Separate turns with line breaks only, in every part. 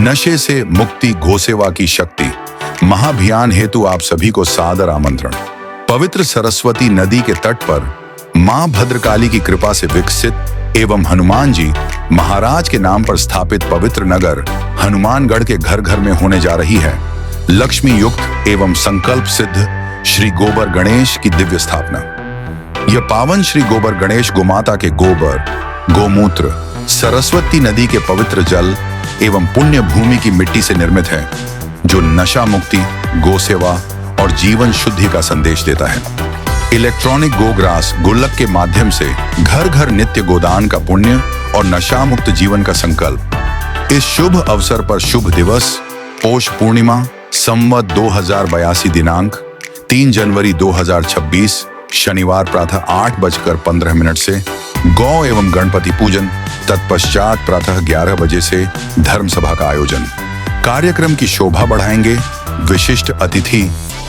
नशे से मुक्ति गोसेवा की शक्ति महाअभियान हेतु आप सभी को सादर आमंत्रण। पवित्र सरस्वती नदी के तट पर मां भद्रकाली की कृपा से विकसित एवं हनुमान जी महाराज के नाम पर स्थापित पवित्र नगर हनुमानगढ़ के घर घर में होने जा रही है लक्ष्मी युक्त एवं संकल्प सिद्ध श्री गोबर गणेश की दिव्य स्थापना। यह पावन श्री गोबर गणेश गोमाता के गोबर, गोमूत्र, सरस्वती नदी के पवित्र जल एवं पुण्य भूमि की मिट्टी से निर्मित है, जो नशा मुक्ति, गोसेवा और जीवन शुद्धि का संदेश देता है। इलेक्ट्रॉनिक गोग्रास गुल्लक के माध्यम से घर घर नित्य गोदान का पुण्य और नशा मुक्त जीवन का संकल्प। इस शुभ अवसर पर शुभ दिवस पौष पूर्णिमा संवत 2082 दिनांक 3 जनवरी 2026 शनिवार प्रातः 8:15 से गौ एवं गणपति पूजन, तत्पश्चात प्रातः 11 बजे से धर्म सभा का आयोजन। कार्यक्रम की शोभा बढ़ाएंगे विशिष्ट अतिथि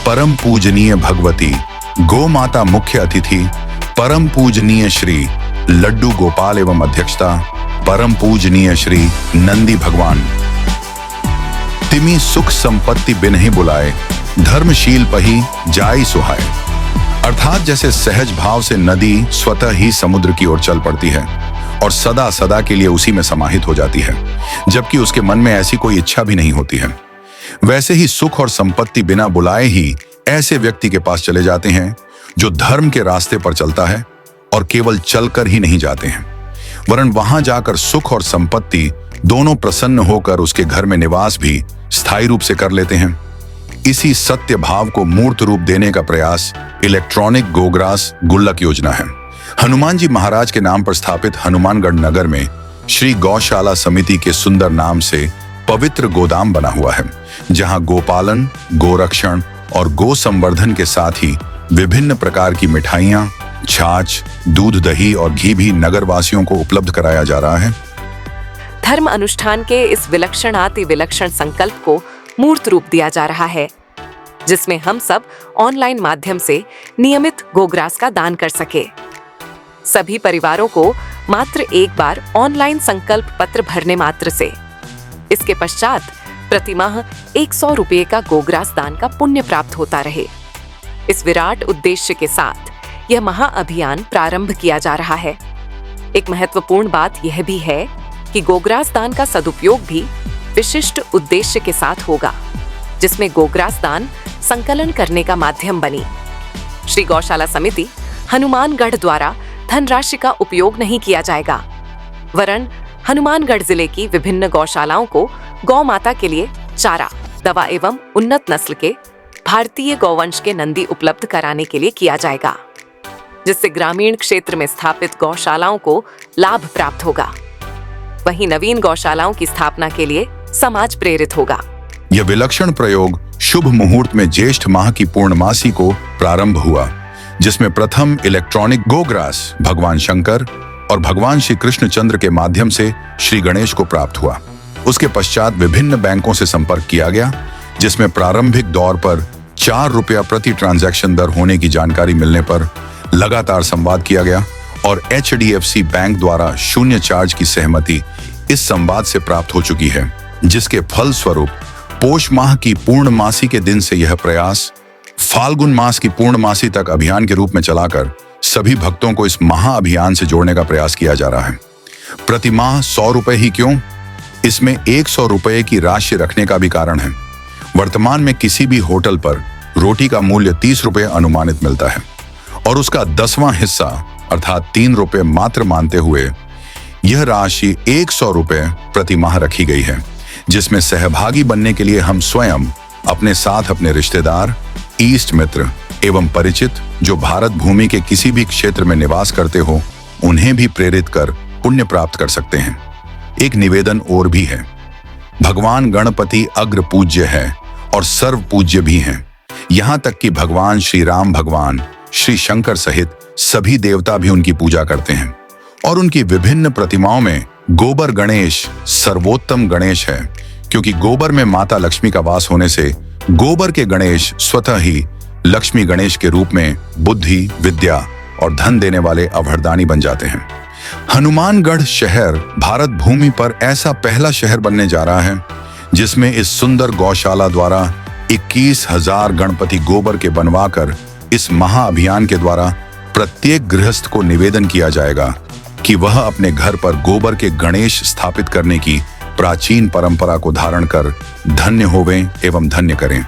परम पूजनीय भगवती गौ माता, मुख्य अतिथि परम पूजनीय श्री लड्डू गोपाल एवं अध्यक्षता परम पूजनीय श्री नंदी भगवान। तिमी सुख संपत्ति बिन ही बुलाए, धर्मशील पही जाई सुहाए। अर्थात जैसे सहज भाव से नदी स्वतः ही समुद्र की ओर चल पड़ती है और सदा सदा के लिए उसी में समाहित हो जाती है, जबकि उसके मन में ऐसी कोई इच्छा भी नहीं होती है, वैसे ही सुख और संपत्ति बिना बुलाए ही ऐसे व्यक्ति के पास चले जाते हैं जो धर्म के रास्ते पर चलता है और केवल चलकर ही नहीं जाते हैं, वरन वहां जाकर सुख और संपत्ति दोनों प्रसन्न होकर उसके घर में निवास भी स्थायी रूप से कर लेते हैं। इसी सत्य भाव को मूर्त रूप देने का प्रयास इलेक्ट्रॉनिक गोग्रास गुल्लक योजना है। हनुमान जी महाराज के नाम पर स्थापित हनुमानगढ़ नगर में श्री गौशाला समिति के सुंदर नाम से पवित्र गोदाम बना हुआ है, जहां गोपालन, गोरक्षण और गो संवर्धन के साथ ही विभिन्न प्रकार की मिठाइयां, छाछ, दूध, दही और घी भी नगरवासियों को उपलब्ध कराया जा रहा है।
धर्म अनुष्ठान के इस विलक्षणाति विलक्षण संकल्प को मूर्त रूप दिया जा रहा है, जिसमें हम सब ऑनलाइन माध्यम से नियमित गोग्रास का दान कर सके। सभी परिवारों को मात्र एक बार ऑनलाइन संकल्प पत्र भरने मात्र से इसके पश्चात प्रतिमाह 100 रुपये का गोग्रास दान का पुण्य प्राप्त होता रहे। इस विराट उद्देश्य के साथ यह महाअभियान प्रारंभ किया जा रहा है। एक महत्वपूर्ण बात यह भी है कि गोग्रास दान का सदुपयोग भी विशिष्ट उद्देश्य के साथ होगा, जिसमें गोग्रास दान संकलन करने का माध्यम बनी। श्री गौशाला समिति हनुमानगढ़ द्वारा धनराशि का उपयोग नहीं किया जाएगा, वरन हनुमानगढ़ जिले की विभिन्न गौशालाओं को गौ माता के लिए चारा, दवा एवं उन्नत नस्ल के भारतीय गौवंश के नंदी उपलब्ध कराने के लिए किया जाएगा, जिससे ग्रामीण क्षेत्र में स्थापित गौशालाओं को लाभ प्राप्त होगा। वहीं नवीन गौशालाओं की स्थापना के लिए समाज प्रेरित होगा।
यह विलक्षण प्रयोग शुभ मुहूर्त में ज्येष्ठ माह की पूर्णमासी को प्रारंभ हुआ, जिसमें प्रथम इलेक्ट्रॉनिक गोग्रास भगवान शंकर और भगवान श्री कृष्णचंद्र के माध्यम से श्री गणेश को प्राप्त हुआ। उसके पश्चात विभिन्न बैंकों से संपर्क किया गया, जिसमें प्रारंभिक दौर पर 4 रुपया प्रति ट्रांजैक्शन दर होने की जानकारी मिलने पर लगातार संवाद किया गया और HDFC बैंक द्वारा शून्य चार्ज की सहमति इस संवाद से प्राप्त हो चुकी है, जिसके फल स्वरूप पोष माह की पूर्णमासी के दिन से यह प्रयास फाल्गुन मास की पूर्णमासी तक अभियान के रूप में चलाकर सभी भक्तों को इस महाअभियान से जोड़ने का प्रयास किया जा रहा है। प्रति माह 100 रुपए ही क्यों, इसमें 100 रुपए की राशि रखने का भी कारण है। वर्तमान में किसी भी होटल पर रोटी का मूल्य 30 रुपए अनुमानित मिलता है और उसका 10वां हिस्सा अर्थात 3 रुपए मात्र मानते हुए यह राशि 100 रुपए प्रति माह रखी गई है, जिसमें सहभागी बनने के लिए हम स्वयं अपने साथ अपने रिश्तेदार, इष्ट मित्र एवं परिचित जो भारत भूमि के किसी भी क्षेत्र में निवास करते हो, उन्हें भी प्रेरित कर पुण्य प्राप्त कर सकते हैं। एक निवेदन और भी है। भगवान गणपति अग्र पूज्य है और सर्व पूज्य भी हैं। यहाँ तक कि भगवान श्री राम, भगवान श्री शंकर सहित सभी देवता भी उनकी पूजा करते हैं और उनकी विभिन्न प्रतिमाओं में गोबर गणेश सर्वोत्तम गणेश है, क्योंकि गोबर में माता लक्ष्मी का वास होने से गोबर के गणेश स्वतः ही लक्ष्मी गणेश के रूप में बुद्धि, विद्या और धन देने वाले अभरदानी बन जाते हैं। हनुमानगढ़ शहर भारत भूमि पर ऐसा पहला शहर बनने जा रहा है जिसमें इस सुंदर गौशाला द्वारा 21,000 गणपति गोबर के बनवाकर इस महाअभियान के द्वारा प्रत्येक गृहस्थ को निवेदन किया जाएगा कि वह अपने घर पर गोबर के गणेश स्थापित करने की प्राचीन परंपरा को धारण कर धन्य होवें एवं धन्य करें।